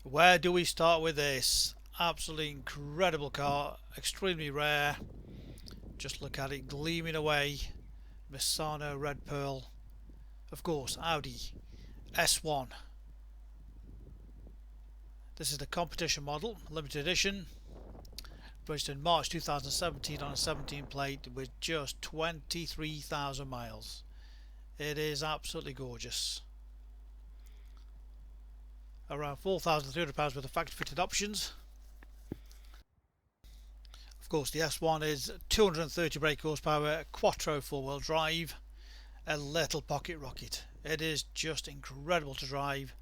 Where do we start with this? Absolutely incredible car, extremely rare. Just look at it gleaming away. Misano red pearl. Of course, Audi S1. This is the competition model, limited edition. Registered in March 2017 on a 17 plate with just 23,000 miles. It is absolutely gorgeous. Around £4,300 worth of factory fitted options. Of course, the S1 is 230 brake horsepower, quattro 4-wheel drive, a little pocket rocket. It is just incredible to drive.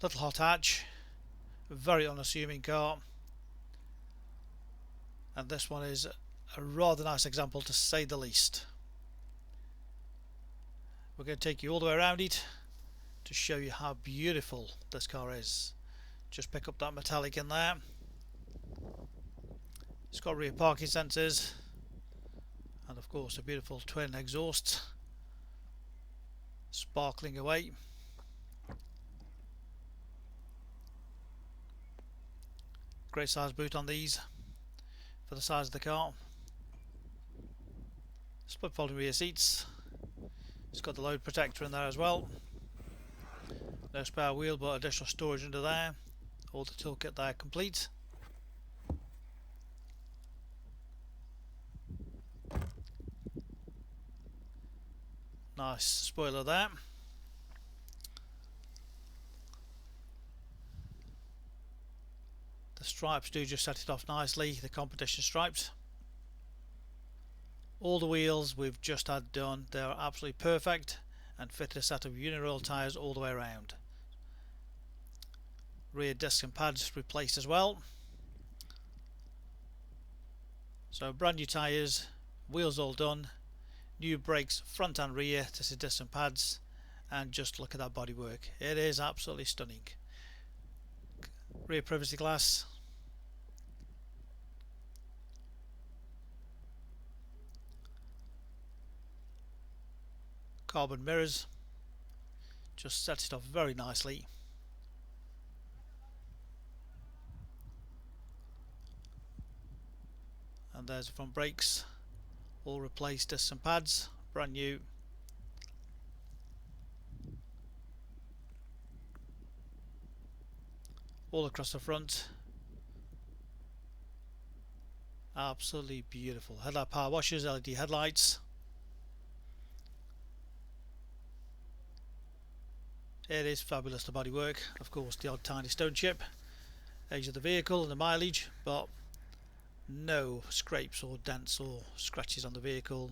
Little hot hatch, very unassuming car, and this one is a rather nice example to say the least. We're going to take you all the way around it to show you how beautiful this car is. Just pick up that metallic in there. It's got rear parking sensors and of course a beautiful twin exhaust sparkling away. Great size boot on these for the size of the car. Split folding rear seats. It's got the load protector in there as well. No spare wheel but additional storage under there. All the toolkit there complete. Nice spoiler there. The stripes do just set it off nicely, the competition stripes. All the wheels we've just had done, they are absolutely perfect and fit a set of uniroyal tyres all the way around. Rear disc and pads replaced as well. So brand new tyres, wheels all done, new brakes front and rear, this is disc and pads, and just look at that bodywork. It is absolutely stunning. Rear privacy glass. Carbon mirrors. Just sets it off very nicely. And there's the front brakes. All replaced, discs and pads. Brand new. All across the front. Absolutely beautiful. Headlight power washers, LED headlights. It is fabulous, the bodywork. Of course, the odd tiny stone chip. Age of the vehicle and the mileage, but no scrapes or dents or scratches on the vehicle.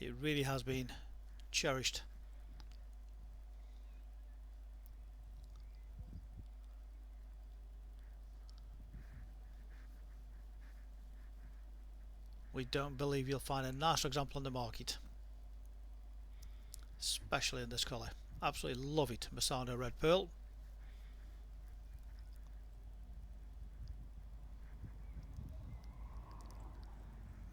It really has been cherished. We don't believe you'll find a nicer example on the market, especially in this colour. Absolutely love it. Misano red pearl.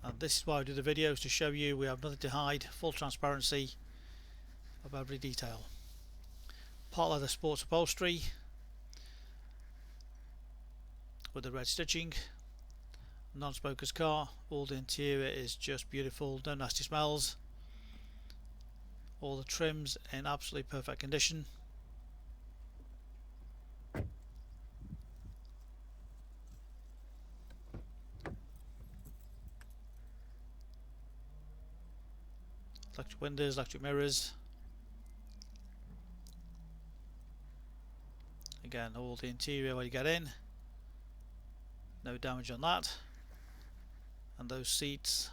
And this is why I do the videos, to show you we have nothing to hide, full transparency of every detail. Part leather sports upholstery with the red stitching. Non-smoker's car. All the interior is just beautiful, no nasty smells. All the trims in absolutely perfect condition. Electric windows, electric mirrors. Again, all the interior when you get in. No damage on that. And those seats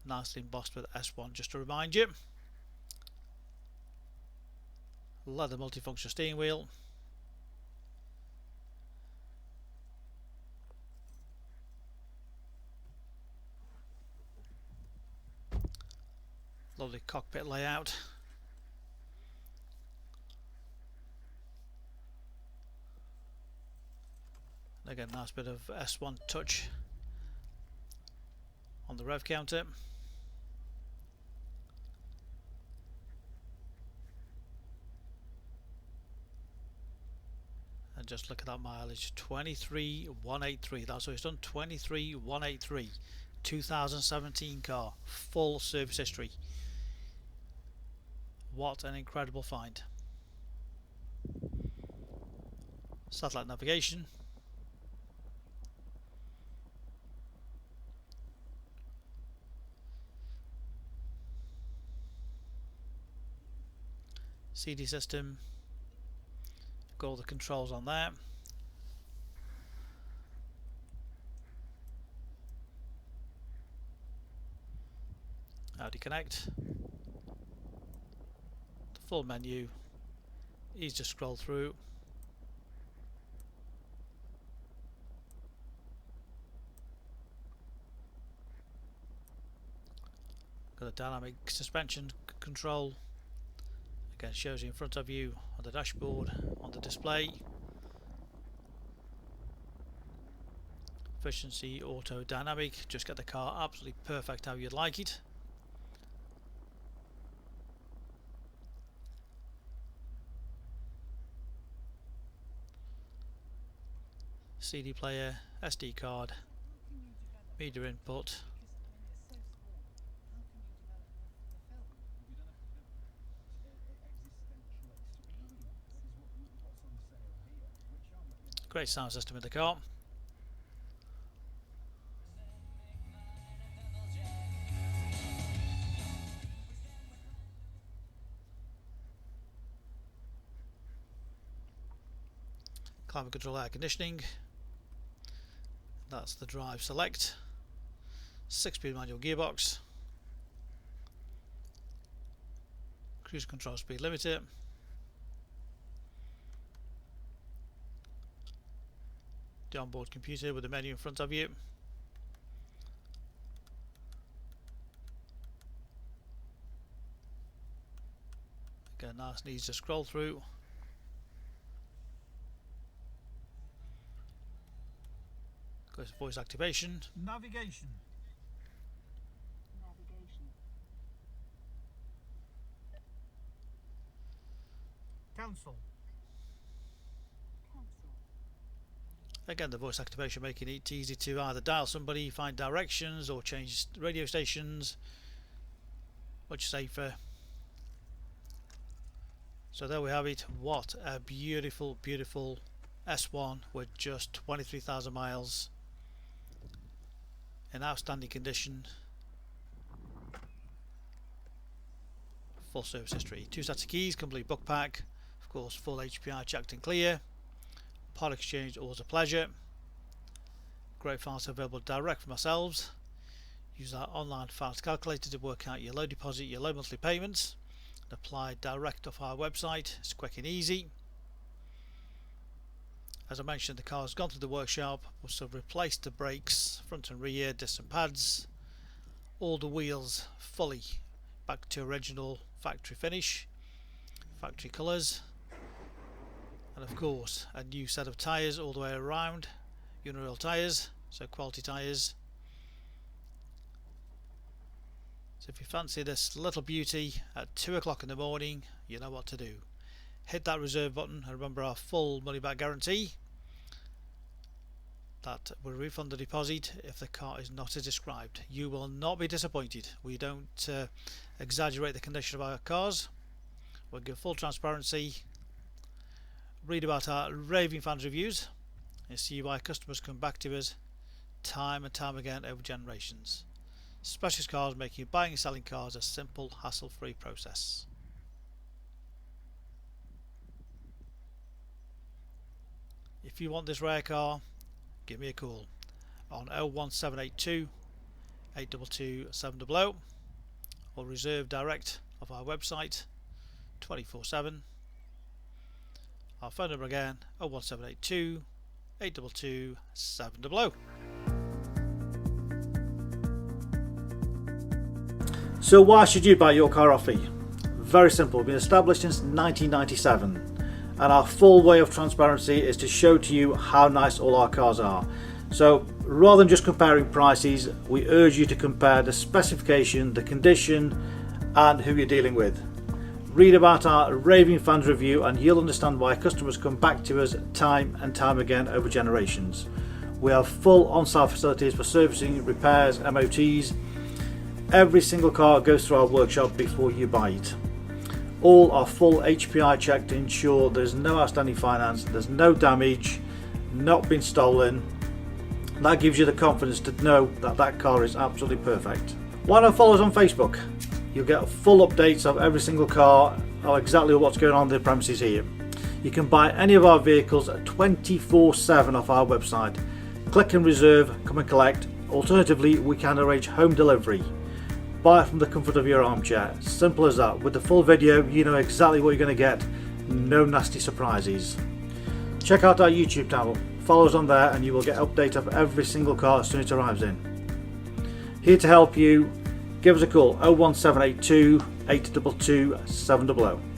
nicely embossed with S1, just to remind you. Leather multifunction steering wheel. Lovely cockpit layout. And again, nice bit of S1 touch on the rev counter. and just look at that mileage, 23,183. That's what it's done, 23,183. 2017 car, full service history. What an incredible find. Satellite navigation. CD system. Got all the controls on there. Audi Connect. The full menu. Easy to scroll through. Got a dynamic suspension control. Again, shows you in front of you on the dashboard, on the display. Efficiency, auto, dynamic. Just get the car absolutely perfect how you'd like it. CD player, SD card, media input. Great sound system in the car. Climate control, air conditioning. That's the drive select. 6-speed manual gearbox. Cruise control, speed limiter. The onboard computer with the menu in front of you. Again, nice and easy to scroll through. Goes to voice activation. Navigation. Cancel. Again, the voice activation making it easy to either dial somebody, find directions, or change radio stations. Much safer. So there we have it. What a beautiful, beautiful S1 with just 23,000 miles in outstanding condition. Full service history. 2 sets of keys, complete book pack. Of course, full HPI checked and clear. Part exchange, always a pleasure. Great files available direct from ourselves. Use our online files calculator to work out your low deposit, your low monthly payments. And apply direct off our website. It's quick and easy. As I mentioned, the car has gone through the workshop. We've sort of replaced the brakes, front and rear, disc and pads. All the wheels fully back to original factory finish, factory colours. And of course a new set of tyres all the way around, Uniroyal tyres, so quality tyres. So if you fancy this little beauty at 2 o'clock in the morning, you know what to do. Hit that reserve button and remember our full money back guarantee. That will refund the deposit if the car is not as described. You will not be disappointed. We don't exaggerate the condition of our cars. We'll give full transparency. Read about our raving fans reviews and see why customers come back to us time and time again over generations. Specialist Cars, making buying and selling cars a simple, hassle-free process. If you want this rare car, give me a call on 01782 822 700 or reserve direct off our website 24/7. Our phone number again, 01782 822 700. So why should you buy your car off me? Very simple. We've been established since 1997 and our full way of transparency is to show to you how nice all our cars are. So rather than just comparing prices, we urge you to compare the specification, the condition and who you're dealing with. Read about our raving fans review and you'll understand why customers come back to us time and time again over generations. We have full on-site facilities for servicing, repairs, MOTs. Every single car goes through our workshop before you buy it. All are full HPI checked to ensure there's no outstanding finance, there's no damage, not been stolen. That gives you the confidence to know that that car is absolutely perfect. Why not follow us on Facebook? You'll get full updates of every single car, of exactly what's going on in the premises here. You can buy any of our vehicles 24/7 off our website. Click and reserve, come and collect. Alternatively, we can arrange home delivery. Buy it from the comfort of your armchair. Simple as that. With the full video, you know exactly what you're going to get. No nasty surprises. Check out our YouTube channel. Follow us on there and you will get update of every single car as soon as it arrives in. Here to help you. Give us a call 01782 822 700.